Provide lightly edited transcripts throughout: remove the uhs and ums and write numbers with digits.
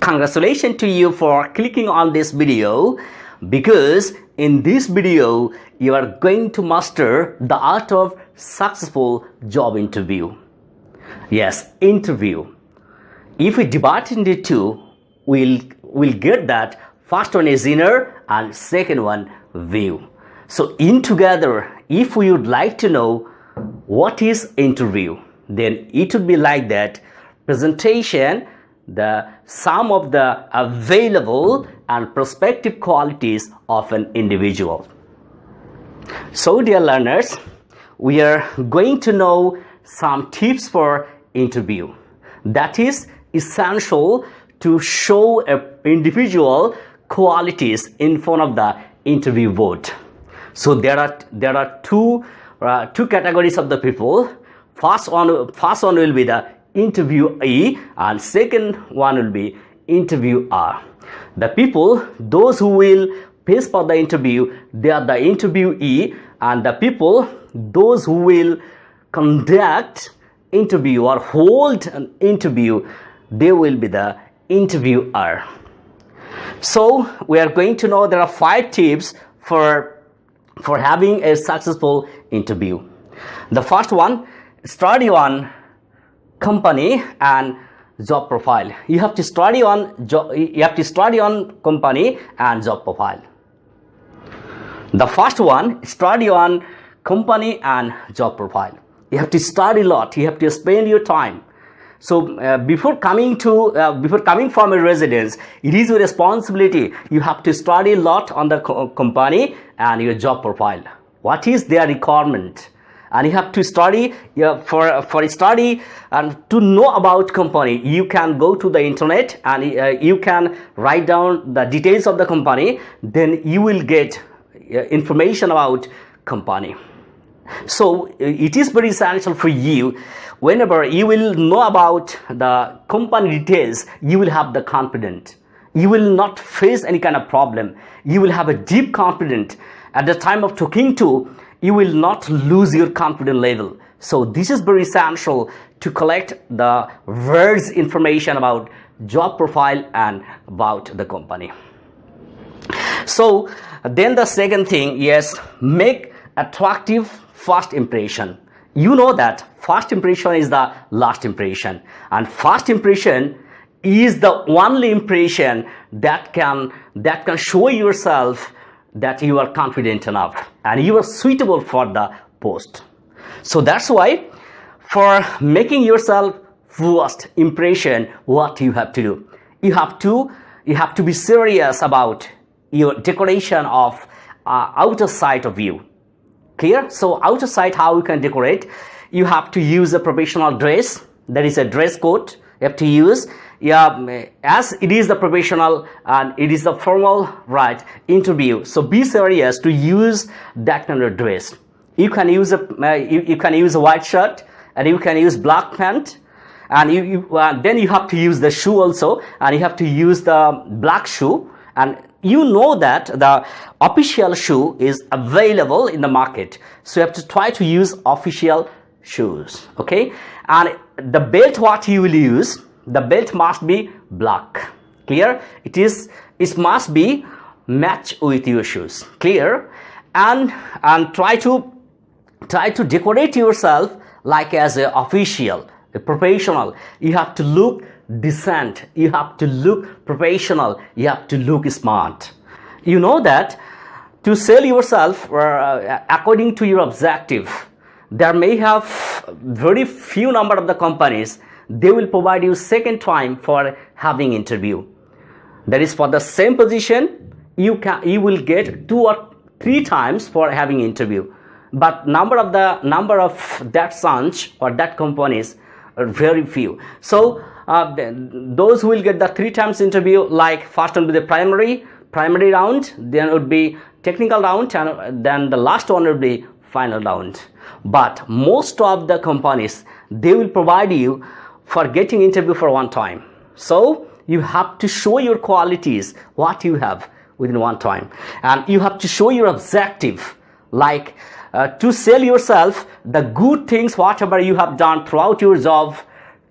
congratulations to you for clicking on this video, because in this video you are going to master the art of successful job interview. Yes, interview. If we divide into two, we'll get that first one is inner and second one view. So in together, if we would like to know what is interview, then it would be like that: presentation, the sum of the available and prospective qualities of an individual. So dear learners, we are going to know some tips for interview that is essential to show an individual qualities in front of the interview board. So there are two categories of the people. First one will be the interviewee and second one will be interviewer. The people, those who will face for the interview, they are the interviewee, and the people, those who will conduct interview or hold an interview, they will be the interviewer. So we are going to know there are 5 tips for having a successful interview. The first one, study on company and job profile. You have to study on company and job profile. The first one, study on company and job profile. You have to study a lot. You have to spend your time. So before coming from a residence, it is your responsibility. You have to study a lot on the company and your job profile. What is their requirement? And you have to study for study and to know about company. You can go to the internet and you can write down the details of the company. Then you will get information about company. So it is very essential for you. Whenever you will know about the company details, you will have the confidence. You will not face any kind of problem. You will have a deep confidence. At the time of talking to, you will not lose your confidence level. So this is very essential to collect the words information about job profile and about the company. So then the second thing, yes, make attractive first impression. You know that first impression is the last impression, and first impression is the only impression that can show yourself that you are confident enough and you are suitable for the post. So that's why for making yourself first impression, what you have to do, you have to be serious about your decoration of outer side of you. Clear? So outer side, how you can decorate, you have to use a professional dress. There is a dress code you have to use. As it is the professional and it is the formal interview. So be serious to use that kind of dress. You can use a white shirt and you can use black pant, and then you have to use the shoe also, and you have to use the black shoe. And you know that the official shoe is available in the market, so you have to try to use official shoes. Okay, and the belt, what you will use, the belt must be black. Clear? It must be match with your shoes. Clear? And try to decorate yourself like as an official, a professional. You have to look decent, you have to look professional, you have to look smart. You know that to sell yourself according to your objective, there may have very few number of the companies, they will provide you second time for having interview. That is, for the same position you will get 2 or 3 times for having interview, but number of that branch or that companies are very few. So those who will get the 3 times interview, like first one will be the primary round, then would be technical round, and then the last one will be final round. But most of the companies, they will provide you for getting interview for one time. So you have to show your qualities, what you have within one time, and you have to show your objective, like to sell yourself the good things whatever you have done throughout your job,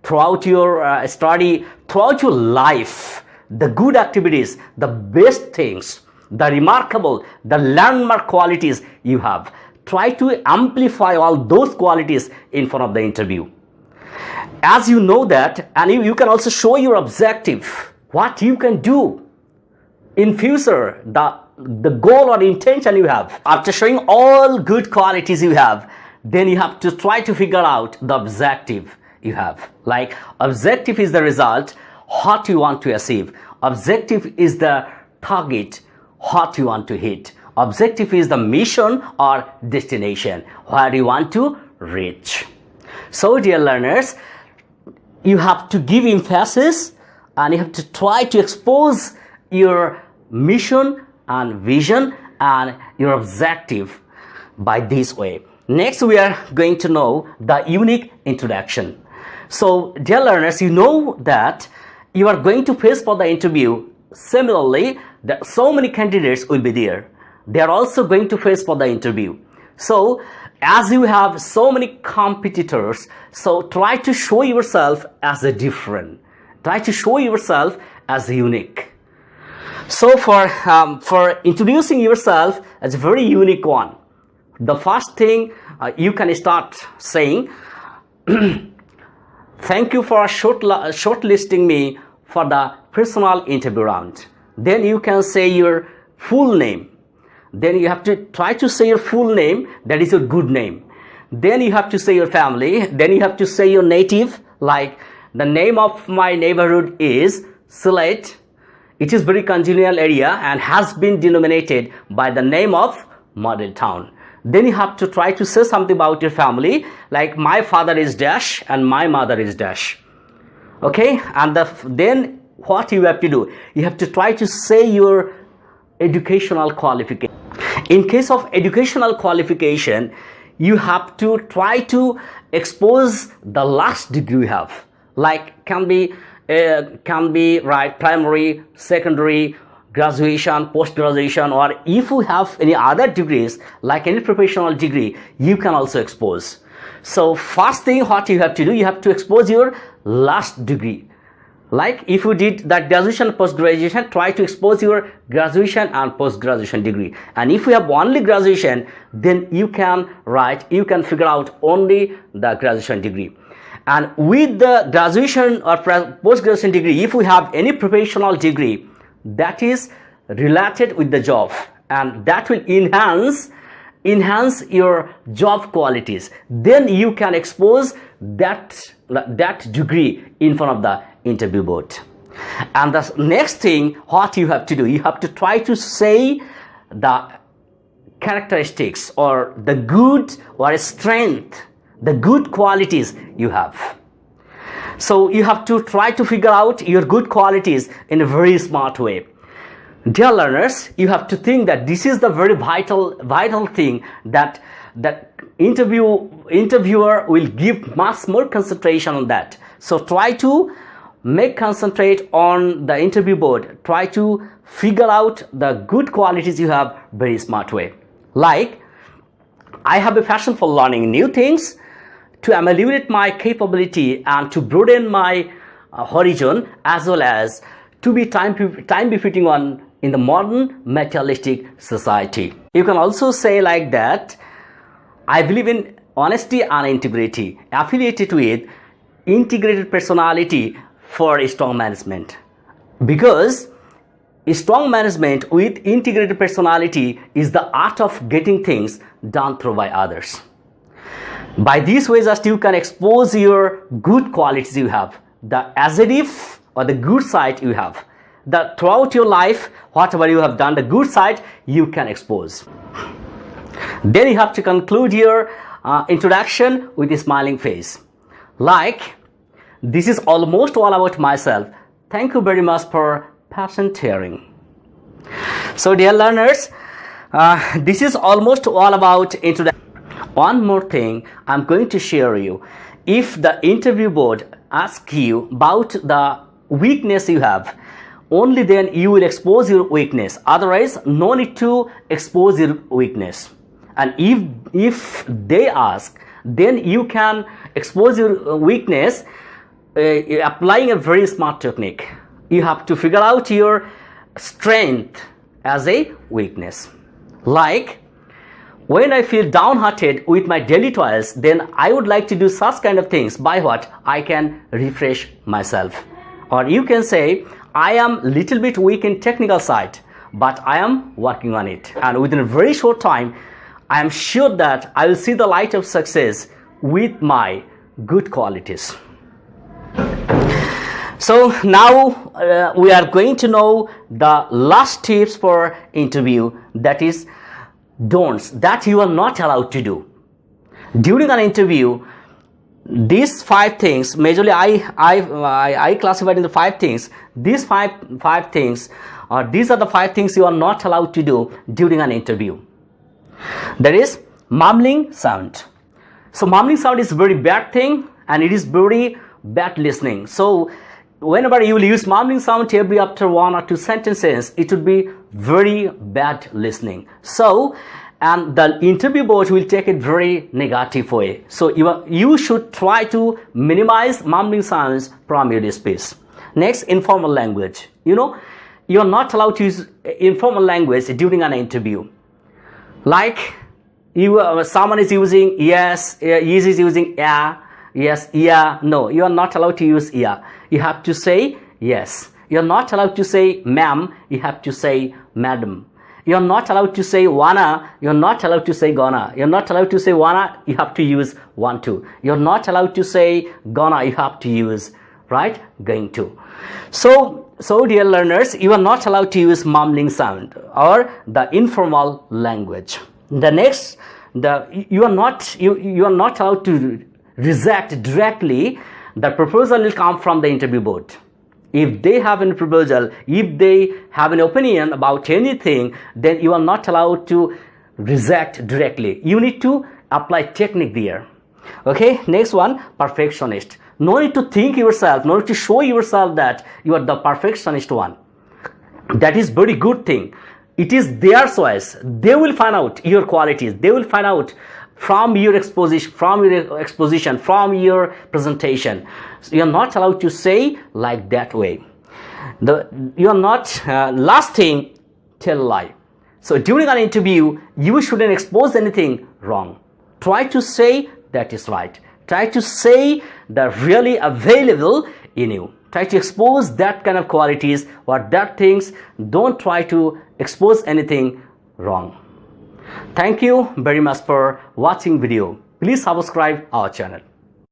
throughout your study, throughout your life. the good activities, the best things, the remarkable, the landmark qualities you have. Try to amplify all those qualities in front of the interview. As you know that, and you can also show your objective, what you can do in future, the goal or intention you have. After showing all good qualities you have, then you have to try to figure out the objective you have. Like, objective is the result, what you want to achieve. Objective is the target, what you want to hit. Objective is the mission or destination, where you want to reach. So dear learners, you have to give emphasis and you have to try to expose your mission and vision and your objective by this way. Next, we are going to know the unique introduction. So dear learners, you know that you are going to face for the interview. Similarly, that so many candidates will be there. They are also going to face for the interview. So as you have so many competitors, so try to show yourself as a different. Try to show yourself as unique. So for introducing yourself as a very unique one, the first thing you can start saying, thank you for shortlisting me for the personal interview round. Then you can say your full name. Then you have to try to say your full name, that is your good name. Then you have to say your family. Then you have to say your native, like the name of my neighborhood is Sylhet. It is very congenial area and has been denominated by the name of model town. Then you have to try to say something about your family, like my father is dash and my mother is dash. Okay, and then what you have to do, you have to try to say your educational qualification. In case of educational qualification, you have to try to expose the last degree you have, like can be right, primary, secondary, graduation, post-graduation, or if you have any other degrees, like any professional degree, you can also expose. So first thing what you have to do, you have to expose your last degree. Like if you did that graduation, post-graduation, try to expose your graduation and post-graduation degree. And if you have only graduation, then you can figure out only the graduation degree. And with the graduation or post-graduation degree, if we have any professional degree that is related with the job, and that will enhance your job qualities, then you can expose that degree in front of the interview board. And the next thing what you have to do, you have to try to say the characteristics or the good or strength, the good qualities you have. So you have to try to figure out your good qualities in a very smart way. Dear learners, you have to think that this is the very vital thing that interviewer will give much more concentration on that. So try to concentrate on the interview board. Try to figure out the good qualities you have very smart way. Like, I have a passion for learning new things, to ameliorate my capability and to broaden my horizon, as well as to be time befitting one in the modern materialistic society. You can also say like that, I believe in honesty and integrity, affiliated with integrated personality for strong management. Because strong management with integrated personality is the art of getting things done through by others. By these ways, just you can expose your good qualities you have, the assertive or the good side you have. That throughout your life, whatever you have done, the good side you can expose. Then you have to conclude your introduction with a smiling face. Like, this is almost all about myself. Thank you very much for patient hearing. So dear learners, this is almost all about introduction. One more thing I'm going to share you. If the interview board asks you about the weakness you have, only then you will expose your weakness. Otherwise, no need to expose your weakness. And if they ask, then you can expose your weakness applying a very smart technique. you have to figure out your strength as a weakness. Like, when I feel downhearted with my daily toils, then I would like to do such kind of things. By what? I can refresh myself. Or you can say, I am a little bit weak in technical side, but I am working on it. And within a very short time, I am sure that I will see the light of success with my good qualities. So now we are going to know the last tips for interview, that is don'ts, that you are not allowed to do. During an interview, these 5 things, majorly I classified into 5 things. These five things, or these are the 5 things you are not allowed to do during an interview. There is mumbling sound. So mumbling sound is very bad thing, and it is very bad listening. So whenever you will use mumbling sound every after 1 or 2 sentences, it would be very bad listening. So, and the interview board will take it very negative way. So you should try to minimize mumbling sounds from your speech. Next, informal language. You are not allowed to use informal language during an interview. Like, someone is using yes, is using yeah, yes, yeah. No, you are not allowed to use yeah. You have to say yes. You are not allowed to say ma'am. You have to say madam. You are not allowed to say wanna. You are not allowed to say gonna. You are not allowed to say wanna. You have to use want to. You are not allowed to say gonna. You have to use, right, going to. So dear learners, you are not allowed to use mumbling sound or the informal language. The next, you are not allowed to reject directly. The proposal will come from the interview board. If they have a proposal, if they have an opinion about anything, then you are not allowed to reject directly. You need to apply technique there. Okay, next one, perfectionist. No need to think yourself, no need to show yourself that you are the perfectionist one. That is very good thing. It is their choice. They will find out your qualities. They will find out from your exposition, from your presentation. So you are not allowed to say like that way. You are not, last thing, tell a lie. So during an interview, you shouldn't expose anything wrong. Try to say that is right. Try to say the really available in you. Try to expose that kind of qualities or that things. Don't try to expose anything wrong. Thank you very much for watching video. Please subscribe our channel.